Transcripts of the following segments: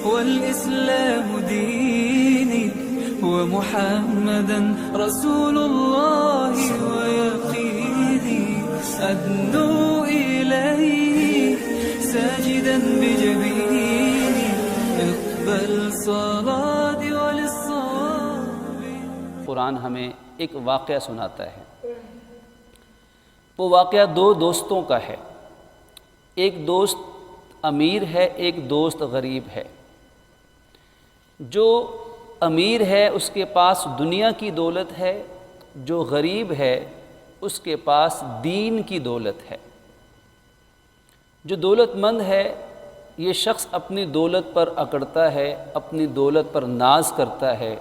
والإسلام ديني ومحمدا رسول الله ويقيني أدنو إليه ساجدا بجبيني اقبل صلاتي وللصواب. قرآن ہمیں ایک واقعہ سناتا ہے. وہ واقعہ دو دوستوں کا ہے. ایک دوست امیر ہے، ایک دوست غریب ہے. جو امیر ہے اس کے پاس دنیا کی دولت ہے، جو غریب ہے اس کے پاس دین کی دولت ہے. جو دولت مند ہے یہ شخص اپنی دولت پر اکڑتا ہے، اپنی دولت پر ناز کرتا ہے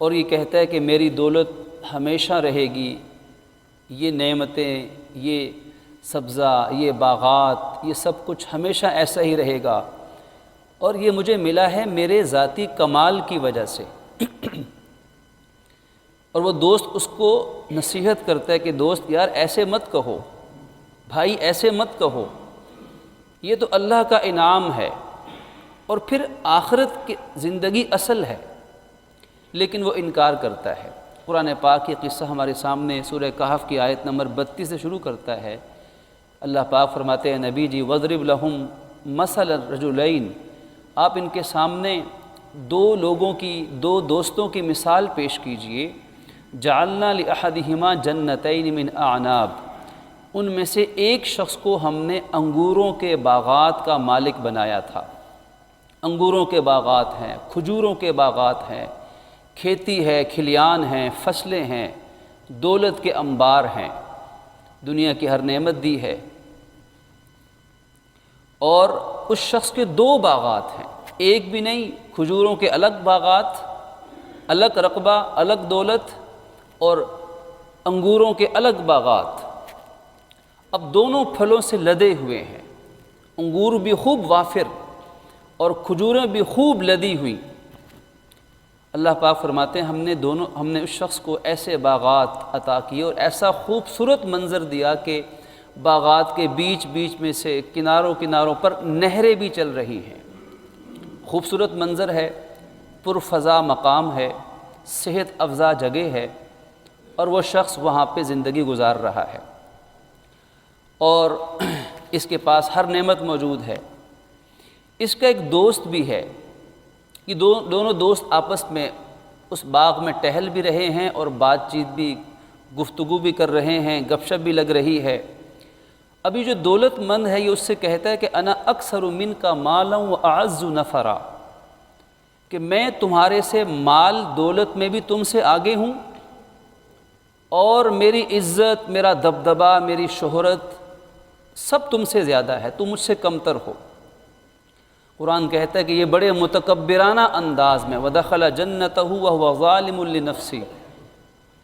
اور یہ کہتا ہے کہ میری دولت ہمیشہ رہے گی، یہ نعمتیں، یہ سبزہ، یہ باغات، یہ سب کچھ ہمیشہ ایسا ہی رہے گا اور یہ مجھے ملا ہے میرے ذاتی کمال کی وجہ سے. اور وہ دوست اس کو نصیحت کرتا ہے کہ دوست یار ایسے مت کہو، بھائی ایسے مت کہو، یہ تو اللہ کا انعام ہے اور پھر آخرت کی زندگی اصل ہے. لیکن وہ انکار کرتا ہے. قرآن پاک یہ قصہ ہمارے سامنے سورہ کہف کی آیت نمبر 32 سے شروع کرتا ہے. اللہ پاک فرماتے ہیں نبی جی وَضْرِبْ لَهُمْ مَثَلَ الرَّجُلَيْنِ، آپ ان کے سامنے دو لوگوں کی، دو دوستوں کی مثال پیش کیجئے. جَعَلْنَا لِأَحَدِهِمَا جَنَّتَيْنِ مِنْ أَعْنَابٍ، ان میں سے ایک شخص کو ہم نے انگوروں کے باغات کا مالک بنایا تھا. انگوروں کے باغات ہیں، کھجوروں کے باغات ہیں، کھیتی ہے، کھلیان ہیں، فصلیں ہیں، دولت کے انبار ہیں، دنیا کی ہر نعمت دی ہے. اور اس شخص کے دو باغات ہیں، ایک بھی نہیں، کھجوروں کے الگ باغات، الگ رقبہ، الگ دولت، اور انگوروں کے الگ باغات. اب دونوں پھلوں سے لدے ہوئے ہیں، انگور بھی خوب وافر اور کھجوریں بھی خوب لدی ہوئی. اللہ پاک فرماتے ہیں ہم نے اس شخص کو ایسے باغات عطا کیے اور ایسا خوبصورت منظر دیا کہ باغات کے بیچ بیچ میں سے کناروں پر نہریں بھی چل رہی ہیں. خوبصورت منظر ہے، پرفضا مقام ہے، صحت افزا جگہ ہے اور وہ شخص وہاں پہ زندگی گزار رہا ہے اور اس کے پاس ہر نعمت موجود ہے. اس کا ایک دوست بھی ہے. یہ دونوں دوست آپس میں اس باغ میں ٹہل بھی رہے ہیں اور بات چیت بھی، گفتگو بھی کر رہے ہیں، گپ شپ بھی لگ رہی ہے. ابھی جو دولت مند ہے یہ اس سے کہتا ہے کہ انا اکثر منک مالا واعز نفرا، کہ میں تمہارے سے مال دولت میں بھی تم سے آگے ہوں اور میری عزت، میرا دبدبہ، میری شہرت سب تم سے زیادہ ہے، تم مجھ سے کمتر ہو. قرآن کہتا ہے کہ یہ بڑے متکبرانہ انداز میں وَدَخَلَ جَنَّتَهُ وَهُوَ ظَالِمٌ لِنَفْسِهِ،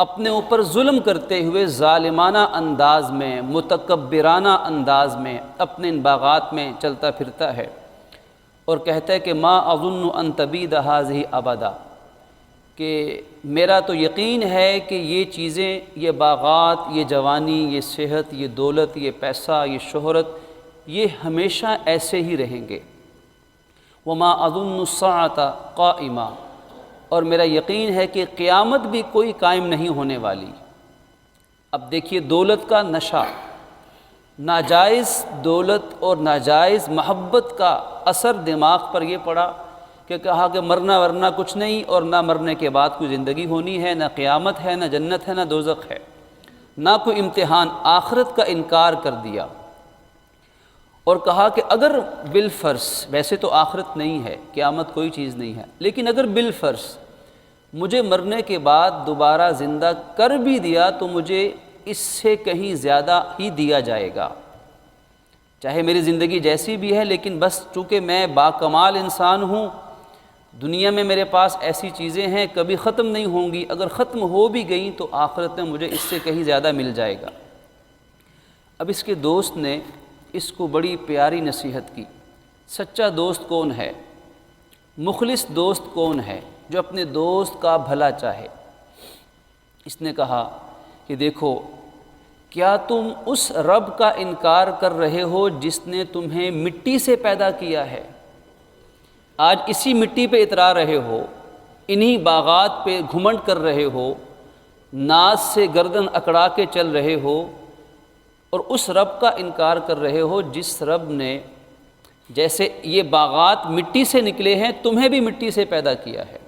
اپنے اوپر ظلم کرتے ہوئے ظالمانہ انداز میں، متکبرانہ انداز میں اپنے ان باغات میں چلتا پھرتا ہے اور کہتا ہے کہ مَا أَظُنُّ أَن تَبِيدَ هَٰذِهِ أَبَدًا، کہ میرا تو یقین ہے کہ یہ چیزیں، یہ باغات، یہ جوانی، یہ صحت، یہ دولت، یہ پیسہ، یہ شہرت، یہ ہمیشہ ایسے ہی رہیں گے. وَمَا أَظُنُّ السَّاعَةَ قَائِمَةً، اور میرا یقین ہے کہ قیامت بھی کوئی قائم نہیں ہونے والی. اب دیکھیے دولت کا نشہ، ناجائز دولت اور ناجائز محبت کا اثر دماغ پر یہ پڑا کہ کہا کہ مرنا ورنا کچھ نہیں اور نہ مرنے کے بعد کوئی زندگی ہونی ہے، نہ قیامت ہے، نہ جنت ہے، نہ دوزخ ہے، نہ کوئی امتحان. آخرت کا انکار کر دیا اور کہا کہ اگر بالفرض، ویسے تو آخرت نہیں ہے، قیامت کوئی چیز نہیں ہے، لیکن اگر بالفرض مجھے مرنے کے بعد دوبارہ زندہ کر بھی دیا تو مجھے اس سے کہیں زیادہ ہی دیا جائے گا. چاہے میری زندگی جیسی بھی ہے لیکن بس چونکہ میں باکمال انسان ہوں، دنیا میں میرے پاس ایسی چیزیں ہیں کبھی ختم نہیں ہوں گی، اگر ختم ہو بھی گئیں تو آخرت میں مجھے اس سے کہیں زیادہ مل جائے گا. اب اس کے دوست نے اس کو بڑی پیاری نصیحت کی. سچا دوست کون ہے؟ مخلص دوست کون ہے جو اپنے دوست کا بھلا چاہے؟ اس نے کہا کہ دیکھو، کیا تم اس رب کا انکار کر رہے ہو جس نے تمہیں مٹی سے پیدا کیا ہے؟ آج اسی مٹی پہ اترا رہے ہو، انہی باغات پہ گھمنڈ کر رہے ہو، ناز سے گردن اکڑا کے چل رہے ہو، اور اس رب کا انکار کر رہے ہو جس رب نے جیسے یہ باغات مٹی سے نکلے ہیں، تمہیں بھی مٹی سے پیدا کیا ہے،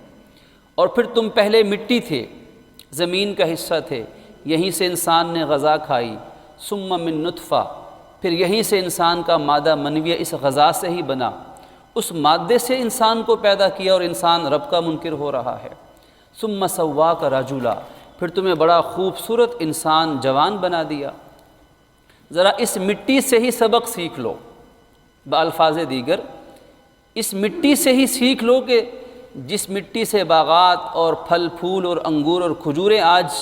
اور پھر تم پہلے مٹی تھے، زمین کا حصہ تھے، یہیں سے انسان نے غذا کھائی، ثم من نطفہ، پھر یہیں سے انسان کا مادہ منویہ اس غذا سے ہی بنا، اس مادے سے انسان کو پیدا کیا اور انسان رب کا منکر ہو رہا ہے، ثم سواک رجلا، پھر تمہیں بڑا خوبصورت انسان جوان بنا دیا۔ ذرا اس مٹی سے ہی سبق سیکھ لو، بالفاظ دیگر اس مٹی سے ہی سیکھ لو کہ جس مٹی سے باغات اور پھل پھول اور انگور اور کھجوریں آج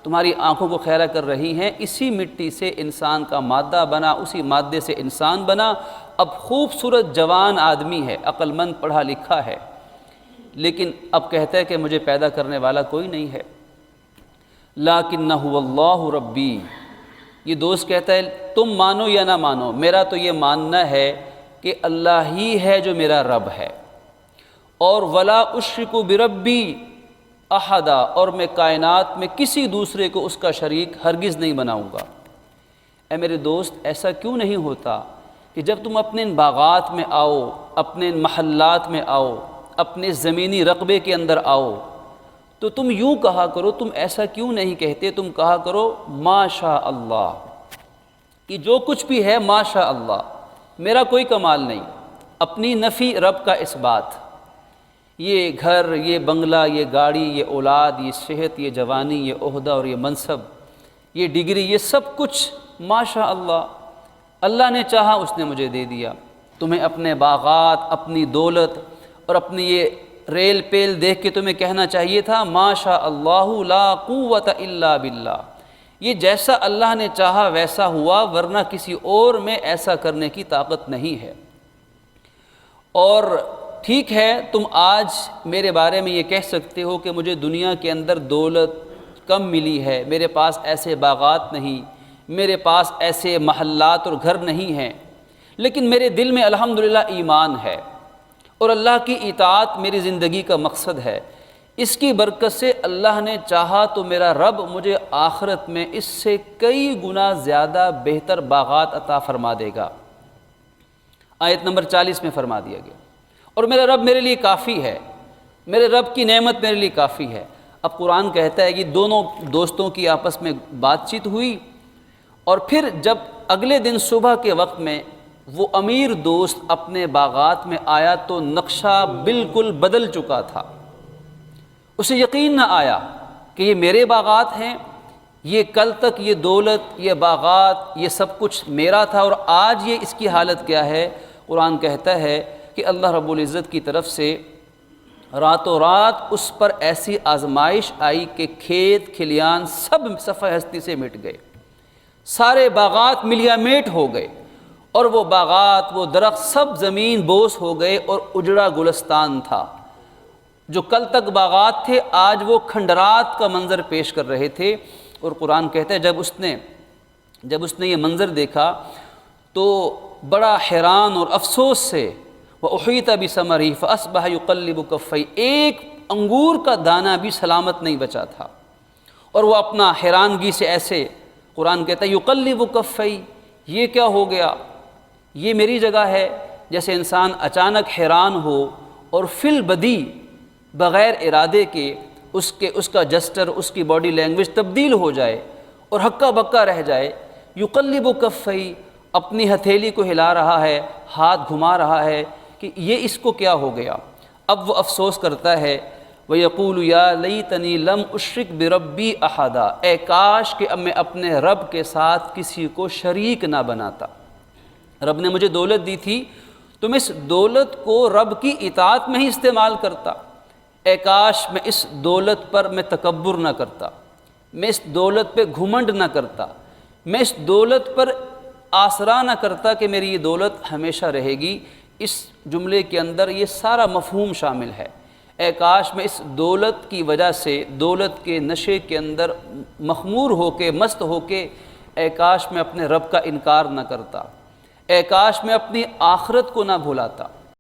تمہاری آنکھوں کو خیرہ کر رہی ہیں، اسی مٹی سے انسان کا مادہ بنا، اسی مادے سے انسان بنا، اب خوبصورت جوان آدمی ہے، عقل مند پڑھا لکھا ہے، لیکن اب کہتا ہے کہ مجھے پیدا کرنے والا کوئی نہیں ہے۔ لَٰكِنَّ هُوَ اللَّهُ رَبِّي، یہ دوست کہتا ہے تم مانو یا نہ مانو، میرا تو یہ ماننا ہے کہ اللہ ہی ہے جو میرا رب ہے، اور وَلَا أُشْرِكُ بِرَبِّي أَحَدًا، اور میں کائنات میں کسی دوسرے کو اس کا شریک ہرگز نہیں بناؤں گا۔ اے میرے دوست، ایسا کیوں نہیں ہوتا کہ جب تم اپنے ان باغات میں آؤ، اپنے ان محلات میں آؤ، اپنے زمینی رقبے کے اندر آؤ، تو تم یوں کہا کرو، تم ایسا کیوں نہیں کہتے، تم کہا کرو ما شاء اللہ، کہ جو کچھ بھی ہے ما شاء اللہ، میرا کوئی کمال نہیں، اپنی نفی رب کا اس بات، یہ گھر، یہ بنگلہ، یہ گاڑی، یہ اولاد، یہ صحت، یہ جوانی، یہ عہدہ اور یہ منصب، یہ ڈگری، یہ سب کچھ ما شاء اللہ، اللہ نے چاہا اس نے مجھے دے دیا۔ تمہیں اپنے باغات، اپنی دولت اور اپنی یہ ریل پیل دیکھ کے تمہیں کہنا چاہیے تھا ما شاء اللہ لا قوت الا باللہ، یہ جیسا اللہ نے چاہا ویسا ہوا، ورنہ کسی اور میں ایسا کرنے کی طاقت نہیں ہے۔ اور ٹھیک ہے، تم آج میرے بارے میں یہ کہہ سکتے ہو کہ مجھے دنیا کے اندر دولت کم ملی ہے، میرے پاس ایسے باغات نہیں، میرے پاس ایسے محلات اور گھر نہیں ہیں، لیکن میرے دل میں الحمدللہ ایمان ہے، اور اللہ کی اطاعت میری زندگی کا مقصد ہے۔ اس کی برکت سے اللہ نے چاہا تو میرا رب مجھے آخرت میں اس سے کئی گنا زیادہ بہتر باغات عطا فرما دے گا۔ آیت نمبر 40 میں فرما دیا گیا، اور میرا رب میرے لیے کافی ہے، میرے رب کی نعمت میرے لیے کافی ہے۔ اب قرآن کہتا ہے کہ دونوں دوستوں کی آپس میں بات چیت ہوئی، اور پھر جب اگلے دن صبح کے وقت میں وہ امیر دوست اپنے باغات میں آیا تو نقشہ بالکل بدل چکا تھا، اسے یقین نہ آیا کہ یہ میرے باغات ہیں، یہ کل تک یہ دولت، یہ باغات، یہ سب کچھ میرا تھا، اور آج یہ اس کی حالت کیا ہے۔ قرآن کہتا ہے کہ اللہ رب العزت کی طرف سے راتوں رات اس پر ایسی آزمائش آئی کہ کھیت کھلیان سب صفحہ ہستی سے مٹ گئے، سارے باغات ملیا میٹ ہو گئے، اور وہ باغات، وہ درخت سب زمین بوس ہو گئے، اور اجڑا گلستان تھا۔ جو کل تک باغات تھے آج وہ کھنڈرات کا منظر پیش کر رہے تھے۔ اور قرآن کہتا ہے جب اس نے یہ منظر دیکھا تو بڑا حیران اور افسوس سے وَأُحِيطَ بِثَمَرِهِ فَأَصْبَحَ يُقَلِّبُ كَفَّيْهِ، ایک انگور کا دانہ بھی سلامت نہیں بچا تھا، اور وہ اپنا حیرانگی سے ایسے، قرآن کہتا ہے يُقَلِّبُ كَفَّيْهِ، یہ کیا ہو گیا، یہ میری جگہ ہے۔ جیسے انسان اچانک حیران ہو اور فی البدی بغیر ارادے کے اس کا جسٹر، اس کی باڈی لینگویج تبدیل ہو جائے اور ہکا بکا رہ جائے۔ یقلب کفیہ، اپنی ہتھیلی کو ہلا رہا ہے، ہاتھ گھما رہا ہے کہ یہ اس کو کیا ہو گیا۔ اب وہ افسوس کرتا ہے، وَيَقُولُ يَا لَيْتَنِي لَمْ أُشْرِكْ بِرَبِّي أَحَدًا، اے کاش کہ اب میں اپنے رب کے ساتھ کسی کو شریک نہ بناتا۔ رب نے مجھے دولت دی تھی تو میں اس دولت کو رب کی اطاعت میں ہی استعمال کرتا۔ اے کاش میں اس دولت پر میں تکبر نہ کرتا، میں اس دولت پہ گھمنڈ نہ کرتا، میں اس دولت پر آسرا نہ کرتا کہ میری یہ دولت ہمیشہ رہے گی۔ اس جملے کے اندر یہ سارا مفہوم شامل ہے۔ اے کاش میں اس دولت کی وجہ سے، دولت کے نشے کے اندر مخمور ہو کے، مست ہو کے، اے کاش میں اپنے رب کا انکار نہ کرتا، اے کاش میں اپنی آخرت کو نہ بھلاتا۔